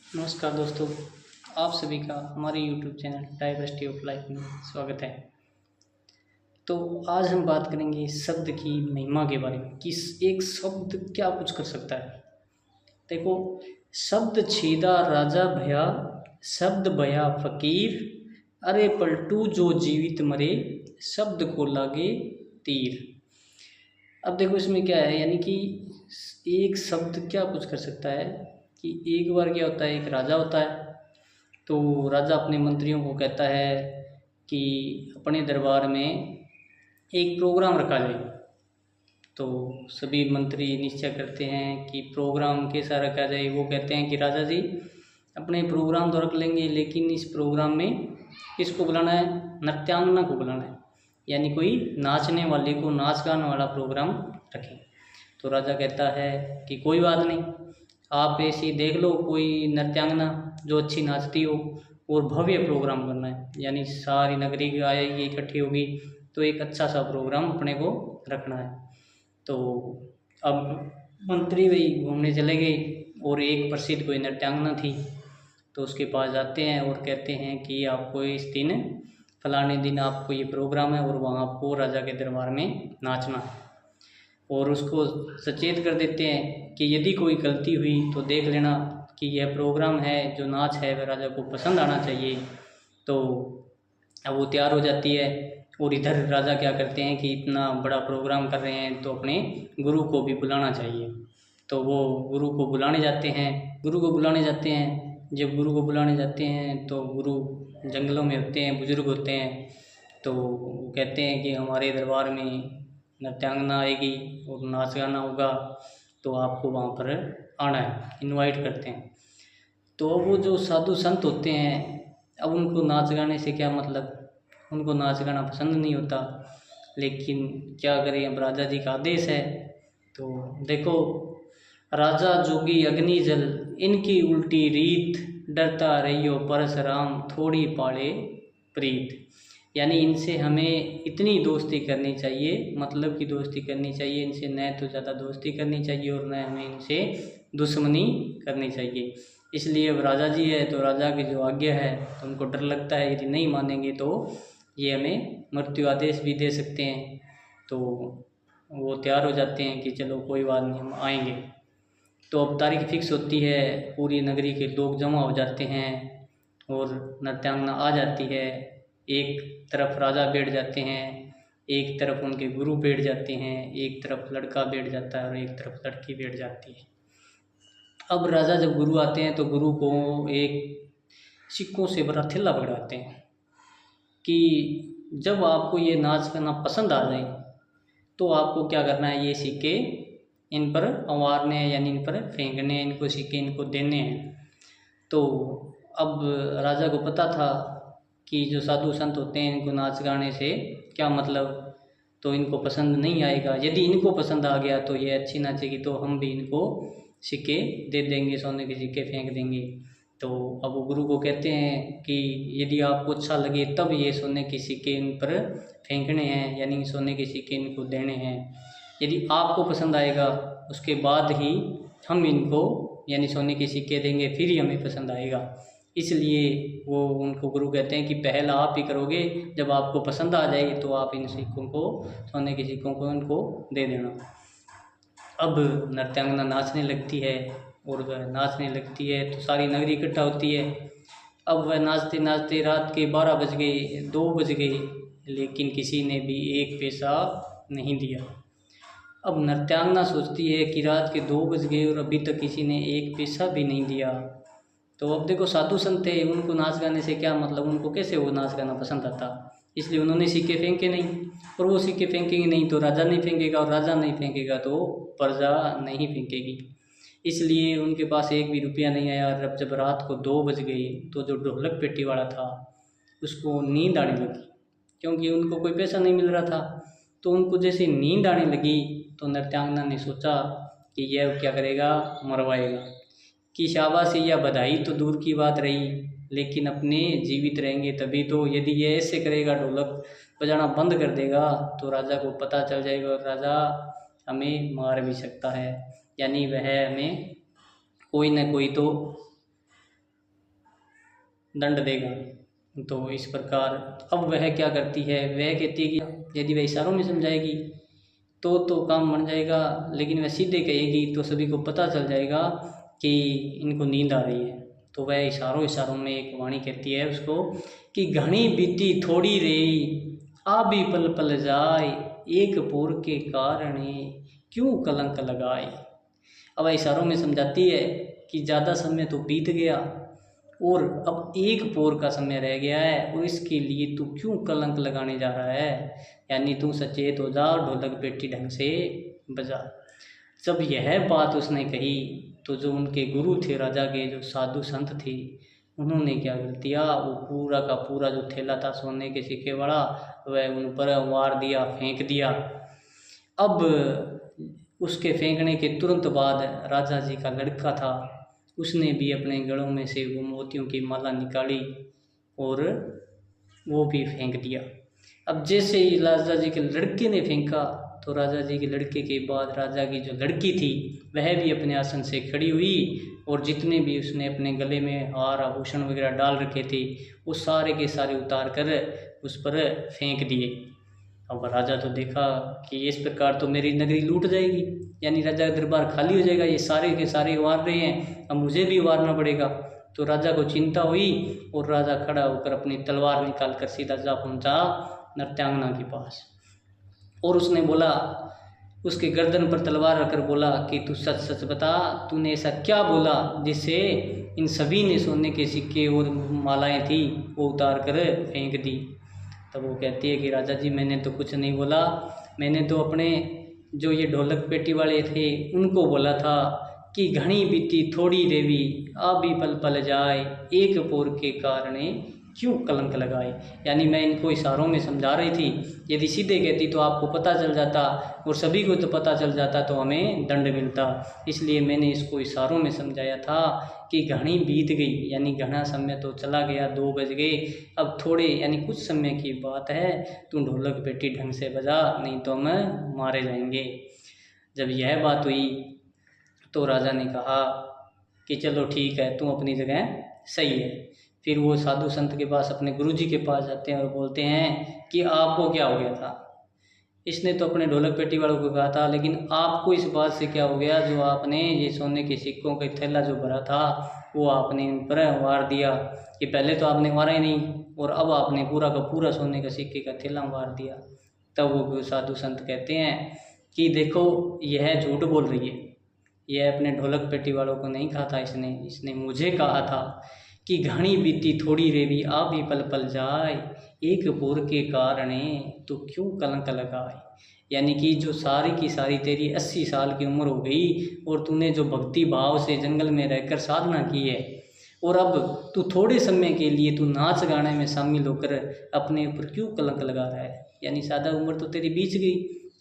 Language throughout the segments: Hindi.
नमस्कार दोस्तों, आप सभी का हमारे YouTube channel diversity of life में स्वागत है। तो आज हम बात करेंगे शब्द की महिमा के बारे में कि एक शब्द क्या कुछ कर सकता है। देखो, शब्द छेदा राजा भया, शब्द बया फकीर, अरे पलटू जो जीवित मरे, शब्द को लागे तीर। अब देखो इसमें क्या है, यानी कि एक शब्द क्या कुछ कर सकता है कि एक बार क्या होता है, एक राजा होता है। तो राजा अपने मंत्रियों को कहता है कि अपने दरबार में एक प्रोग्राम रखा जाए। तो सभी मंत्री निश्चय करते हैं कि प्रोग्राम कैसा रखा जाए। वो कहते हैं कि राजा जी, अपने प्रोग्राम तो रख लेंगे, लेकिन इस प्रोग्राम में किसको बुलाना है? नृत्यांगना को बुलाना है, यानी कोई नाचने वाले को, नाच गाने वाला प्रोग्राम रखें। तो राजा कहता है कि कोई बात नहीं, आप ऐसी देख लो कोई नृत्यांगना जो अच्छी नाचती हो, और भव्य प्रोग्राम करना है, यानी सारी नगरी आएगी, इकट्ठी होगी, तो एक अच्छा सा प्रोग्राम अपने को रखना है। तो अब मंत्री वही घूमने चले गए और एक प्रसिद्ध कोई नृत्यांगना थी, तो उसके पास जाते हैं और कहते हैं कि आपको इस दिन, फलाने दिन आपको ये प्रोग्राम है और वहाँ आपको राजा के दरबार में नाचना है। और उसको सचेत कर देते हैं कि यदि कोई गलती हुई तो देख लेना कि यह प्रोग्राम है, जो नाच है वह राजा को पसंद आना चाहिए। तो अब वो तैयार हो जाती है, और इधर राजा क्या करते हैं कि इतना बड़ा प्रोग्राम कर रहे हैं तो अपने गुरु को भी बुलाना चाहिए। तो वो गुरु को बुलाने जाते हैं। जब गुरु को बुलाने जाते हैं तो गुरु जंगलों में होते हैं, बुजुर्ग होते हैं। तो वो कहते हैं कि हमारे दरबार में नृत्यांगना आएगी और नाच गाना होगा, तो आपको वहाँ पर आना है, इनवाइट करते हैं। तो अब वो जो साधु संत होते हैं, अब उनको नाच गाने से क्या मतलब, उनको नाच गाना पसंद नहीं होता, लेकिन क्या करें, अब राजा जी का आदेश है। तो देखो, राजा जोगी अग्नि जल, इनकी उल्टी रीत, डरता रहियो परशुराम, थोड़ी पाले प्रीत। यानी इनसे हमें इतनी दोस्ती करनी चाहिए, मतलब की दोस्ती करनी चाहिए, इनसे न तो ज़्यादा दोस्ती करनी चाहिए और न हमें इनसे दुश्मनी करनी चाहिए। इसलिए अब राजा जी है तो राजा की जो आज्ञा है तो उनको डर लगता है, यदि नहीं मानेंगे तो ये हमें मृत्यु आदेश भी दे सकते हैं। तो वो तैयार हो जाते हैं कि चलो कोई बात नहीं, हम आएंगे। तो अब तारीख फिक्स होती है, पूरी नगरी के लोग जमा हो जाते हैं और नृत्यांगना आ जाती है। एक तरफ राजा बैठ जाते हैं, एक तरफ उनके गुरु बैठ जाते हैं, एक तरफ लड़का बैठ जाता है और एक तरफ लड़की बैठ जाती है। अब राजा जब गुरु आते हैं तो गुरु को एक सिक्कों से भरा थैला पकड़ाते हैं कि जब आपको ये नाच करना पसंद आ जाए तो आपको क्या करना है, ये सिक्के इन पर संवारने हैं, यानी इन पर फेंकने हैं, इनको सिक्के इनको देने हैं। तो अब राजा को पता था कि जो साधु संत होते हैं इनको नाच गाने से क्या मतलब, तो इनको पसंद नहीं आएगा। यदि इनको पसंद आ गया तो ये अच्छी नाचेगी, तो हम भी इनको सिक्के दे देंगे, सोने के सिक्के फेंक देंगे। तो अब वो गुरु को कहते हैं कि यदि आपको अच्छा लगे तब ये सोने के सिक्के इन पर फेंकने हैं, यानी सोने के सिक्के इनको देने हैं। यदि आपको पसंद आएगा उसके बाद ही हम इनको, यानी सोने के सिक्के देंगे, फिर ही हमें पसंद आएगा। इसलिए वो उनको गुरु कहते हैं कि पहल आप ही करोगे, जब आपको पसंद आ जाएगी तो आप इन सिक्कों को, सोने के सिक्कों को इनको दे देना। अब नृत्यांगना नाचने लगती है, और वह नाचने लगती है तो सारी नगरी इकट्ठा होती है। अब वह नाचते नाचते रात के 12 बज गए, 2 बज गए, लेकिन किसी ने भी एक पैसा नहीं दिया। अब नृत्यांगना सोचती है कि रात के 2 बज गए और अभी तक किसी ने एक पैसा भी नहीं दिया। तो अब देखो, साधु संत थे, उनको नाच गाने से क्या मतलब, उनको कैसे वो नाच गाना पसंद आता, इसलिए उन्होंने सिक्के फेंके नहीं। और वो सिक्के फेंकेंगे नहीं तो राजा नहीं फेंकेगा, और राजा नहीं फेंकेगा तो प्रजा नहीं फेंकेगी। इसलिए उनके पास एक भी रुपया नहीं आया। और जब रात को 2 बज गई तो जो ढोलक पेटी वाला था उसको नींद आने लगी, क्योंकि उनको कोई पैसा नहीं मिल रहा था। तो उनको जैसे नींद आने लगी तो नृत्यांगना ने सोचा कि यह क्या करेगा, मरवाएगा। कि शाबाशी या बधाई तो दूर की बात रही, लेकिन अपने जीवित रहेंगे तभी तो। यदि ये ऐसे करेगा, ढोलक बजाना बंद कर देगा, तो राजा को पता चल जाएगा और राजा हमें मार भी सकता है, यानी वह हमें कोई न कोई तो दंड देगा। तो इस प्रकार अब वह क्या करती है, वह कहती है कि यदि वह इशारों में समझाएगी तो काम बन जाएगा, लेकिन वह सीधे कहेगी तो सभी को पता चल जाएगा कि इनको नींद आ रही है। तो वह इशारों में एक वाणी कहती है उसको कि घनी बीती थोड़ी रे आ भी पल पल जाए, एक पोर के कारण क्यों कलंक लगाए। अब इशारों में समझाती है कि ज़्यादा समय तो बीत गया और अब एक पोर का समय रह गया है, और इसके लिए तू क्यों कलंक लगाने जा रहा है, यानी तू सचेत हो जा, ढोलक पेटी ढंग से बजा। जब यह बात उसने कही तो जो उनके गुरु थे, राजा के जो साधु संत थे, उन्होंने क्या कर दिया, वो पूरा का पूरा जो थैला था सोने के सिक्के वाला वह उन पर वार दिया, फेंक दिया। अब उसके फेंकने के तुरंत बाद राजा जी का लड़का था, उसने भी अपने गलों में से वो मोतियों की माला निकाली और वो भी फेंक दिया। अब जैसे ही राजा जी के लड़के ने फेंका तो राजा जी के लड़के के बाद राजा की जो लड़की थी वह भी अपने आसन से खड़ी हुई और जितने भी उसने अपने गले में हार आभूषण वगैरह डाल रखे थे वो सारे के सारे उतार कर उस पर फेंक दिए। अब राजा तो देखा कि इस प्रकार तो मेरी नगरी लूट जाएगी, यानी राजा का दरबार खाली हो जाएगा, ये सारे के सारे वार रहे हैं, अब मुझे भी वारना पड़ेगा। तो राजा को चिंता हुई और राजा खड़ा होकर अपनी तलवार निकाल कर सीधा जा पहुंचा नृत्यांगना के पास और उसने बोला, उसके गर्दन पर तलवार रखकर बोला कि तू सच सच बता, तूने ऐसा क्या बोला जिससे इन सभी ने सोने के सिक्के और मालाएं थी वो उतार कर फेंक दी। तब वो कहती है कि राजा जी मैंने तो कुछ नहीं बोला, मैंने तो अपने जो ये ढोलक पेटी वाले थे उनको बोला था कि घनी बीती थोड़ी देवी आ भी पल पल जाए, एक पोर के कारणे क्यों कलंक लगाए। यानी मैं इनको इशारों में समझा रही थी, यदि सीधे कहती तो आपको पता चल जाता और सभी को तो पता चल जाता तो हमें दंड मिलता, इसलिए मैंने इसको इशारों में समझाया था कि घनी बीत गई, यानी घना समय तो चला गया, 2 बज गए, अब थोड़े यानी कुछ समय की बात है, तुम ढोलक पेटी ढंग से बजा नहीं तो हम मारे जाएंगे। जब यह बात हुई तो राजा ने कहा कि चलो ठीक है, तुम अपनी जगह सही है। फिर वो साधु संत के पास अपने गुरुजी के पास जाते हैं और बोलते हैं कि आपको क्या हो गया था, इसने तो अपने ढोलक पेटी वालों को कहा था, लेकिन आपको इस बात से क्या हो गया जो आपने ये सोने के सिक्कों का थैला जो भरा था वो आपने इन पर वार दिया, कि पहले तो आपने मारा ही नहीं और अब आपने पूरा का पूरा सोने का सिक्के का थैला मार दिया। तब वो साधु संत कहते हैं कि देखो यह झूठ बोल रही है, यह अपने ढोलक पेटी वालों को नहीं कहा था, इसने मुझे कहा था कि घनी बीती थोड़ी रेवी आ भी पल पल जाए, एक पोर के कारणे तो क्यों कलंक लगाए। यानी कि जो सारी की सारी तेरी 80 साल की उम्र हो गई और तूने जो भक्ति भाव से जंगल में रहकर साधना की है और अब तू थोड़े समय के लिए तू नाच गाने में शामिल होकर अपने ऊपर क्यों कलंक लगा रहा है। यानी सादा उम्र तो तेरी बीत गई,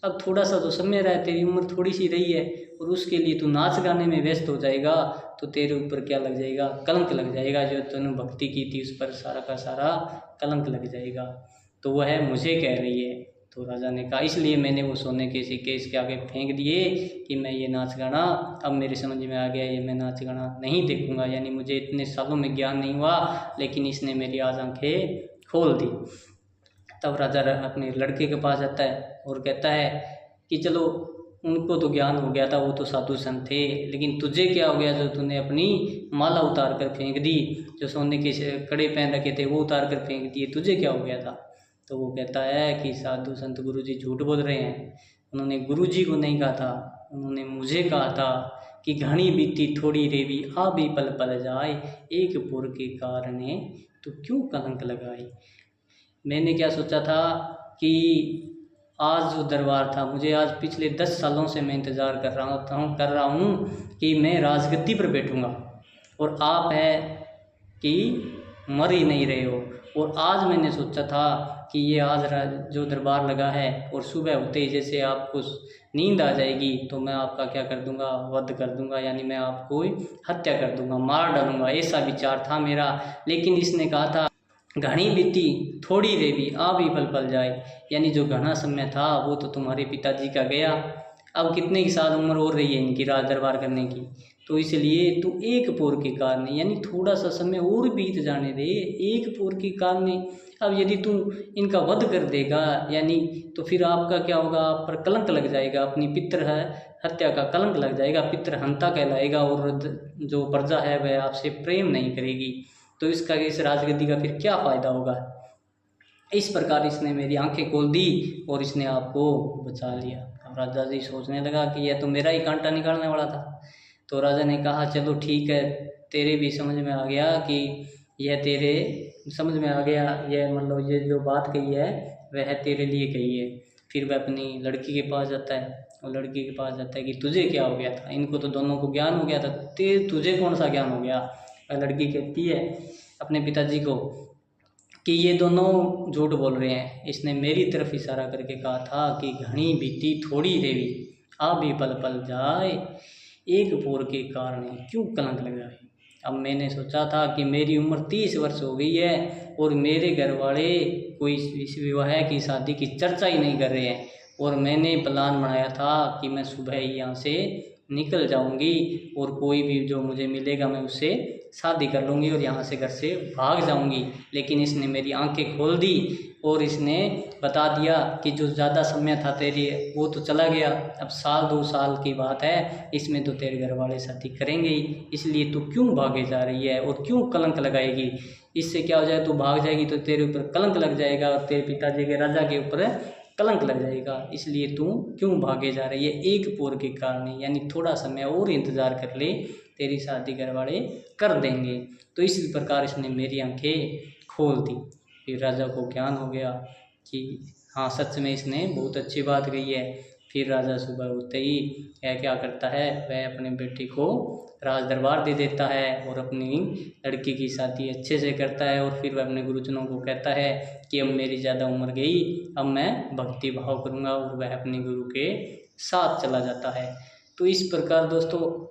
अब थोड़ा सा तो समय रहा है, तेरी उम्र थोड़ी सी रही है और उसके लिए तू नाच गाने में व्यस्त हो जाएगा तो तेरे ऊपर क्या लग जाएगा, कलंक लग जाएगा, जो तूने भक्ति की थी उस पर सारा का सारा कलंक लग जाएगा। तो वह मुझे कह रही है। तो राजा ने कहा इसलिए मैंने वो सोने के सिक्के इसके आगे फेंक दिए कि मैं ये नाच गाना, अब मेरे समझ में आ गया, ये मैं नाच गाना नहीं देखूंगा, यानी मुझे इतने सालों में ज्ञान नहीं हुआ लेकिन इसने मेरी आज आंखें खोल दी। तब राजा अपने लड़के के पास जाता है और कहता है कि चलो उनको तो ज्ञान हो गया था, वो तो साधु संत थे, लेकिन तुझे क्या हो गया जो तूने अपनी माला उतार कर फेंक दी, जो सोने के कड़े पहन रखे थे वो उतार कर फेंक दिए, तुझे क्या हो गया था। तो वो कहता है कि साधु संत गुरुजी झूठ बोल रहे हैं, उन्होंने गुरुजी को नहीं कहा था, उन्होंने मुझे कहा था कि घनी बीती थोड़ी रेवी आ भी पल पल जाए, एक पुर के कारणे तो क्यों कलंक लगाए। मैंने क्या सोचा था कि आज जो दरबार था, मुझे आज पिछले 10 सालों से मैं इंतज़ार कर रहा हूँ कि मैं राजगद्दी पर बैठूँगा और आप है कि मर ही नहीं रहे हो। और आज मैंने सोचा था कि ये आज जो दरबार लगा है और सुबह होते ही जैसे आपको नींद आ जाएगी तो मैं आपका क्या कर दूंगा, वध कर दूंगा, यानी मैं आपको हत्या कर दूंगा, मार डालूंगा, ऐसा विचार था मेरा। लेकिन इसने कहा था घनी बीती थोड़ी रेवी आ भी पल पल जाए, यानी जो घना समय था वो तो तुम्हारे पिताजी का गया, अब कितने की साल उम्र हो रही है इनकी राज दरबार करने की, तो इसलिए तू एक पोर के कारण, यानी थोड़ा सा समय और बीत जाने दे, एक पोर के कारण। अब यदि तू इनका वध कर देगा यानी तो फिर आपका क्या होगा, आप पर कलंक लग जाएगा, अपनी पितृ हत्या का कलंक लग जाएगा, पितृहंता कहलाएगा, और जो प्रजा है वह आपसे प्रेम नहीं करेगी। तो इसका इस राजगद्दी का फिर क्या फ़ायदा होगा। इस प्रकार इसने मेरी आंखें खोल दी और इसने आपको बचा लिया। अब राजा जी सोचने लगा कि यह तो मेरा ही कांटा निकालने वाला था। तो राजा ने कहा चलो ठीक है, तेरे भी समझ में आ गया कि यह तेरे समझ में आ गया, यह मतलब ये जो बात कही है वह तेरे लिए कही है। फिर वह अपनी लड़की के पास जाता है और लड़की के पास जाता है कि तुझे क्या हो गया था, इनको तो दोनों को ज्ञान हो गया था, तुझे कौन सा ज्ञान हो गया। वह लड़की कहती है अपने पिताजी को कि ये दोनों झूठ बोल रहे हैं, इसने मेरी तरफ इशारा करके कहा था कि घनी बीती थोड़ी देवी आ भी पल पल जाए, एक पोर के कारण क्यों कलंक लगाए। अब मैंने सोचा था कि मेरी उम्र 30 वर्ष हो गई है और मेरे घर वाले कोई इस विवाह की शादी की चर्चा ही नहीं कर रहे हैं, और मैंने प्लान बनाया था कि मैं सुबह ही यहाँ से निकल जाऊंगी और कोई भी जो मुझे मिलेगा मैं उससे शादी कर लूँगी और यहाँ से घर से भाग जाऊंगी। लेकिन इसने मेरी आंखें खोल दी और इसने बता दिया कि जो ज़्यादा समय था तेरी वो तो चला गया, अब 1-2 साल की बात है, इसमें तो तेरे घर वाले शादी करेंगे ही, इसलिए तू क्यों भागे जा रही है और क्यों कलंक लगाएगी। इससे क्या हो जाए, तू भाग जाएगी तो तेरे ऊपर कलंक लग जाएगा और तेरे पिताजी के राजा के ऊपर कलंक लग जाएगा, इसलिए तू क्यों भागे जा रही है, एक पोर के कारण, यानी थोड़ा समय और इंतज़ार कर ले, तेरी शादी घर वाले कर देंगे। तो इसी प्रकार इसने मेरी आंखें खोल दी। फिर राजा को ज्ञान हो गया कि हाँ सच में इसने बहुत अच्छी बात कही है। फिर राजा सुबह उठते ही क्या करता है, वह अपने बेटे को राज दरबार दे देता है और अपनी लड़की की शादी अच्छे से करता है। और फिर वह अपने गुरुजनों को कहता है कि अब मेरी ज़्यादा उम्र गई, अब मैं भक्ति भाव करूँगा, और वह अपने गुरु के साथ चला जाता है। तो इस प्रकार दोस्तों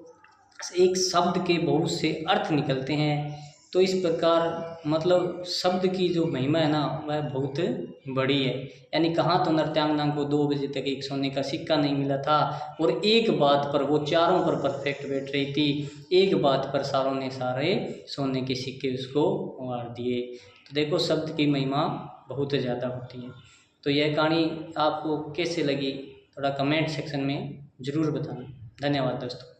एक शब्द के बहुत से अर्थ निकलते हैं। तो इस प्रकार मतलब शब्द की जो महिमा है ना वह बहुत बड़ी है। यानी कहाँ तो नृत्यांगना को 2 बजे तक एक सोने का सिक्का नहीं मिला था और एक बात पर वो चारों पर परफेक्ट बैठ रही थी, एक बात पर सारों ने सारे सोने के सिक्के उसको मार दिए। तो देखो शब्द की महिमा बहुत ज़्यादा होती है। तो यह कहानी आपको कैसे लगी थोड़ा कमेंट सेक्शन में ज़रूर बताना। धन्यवाद दोस्तों।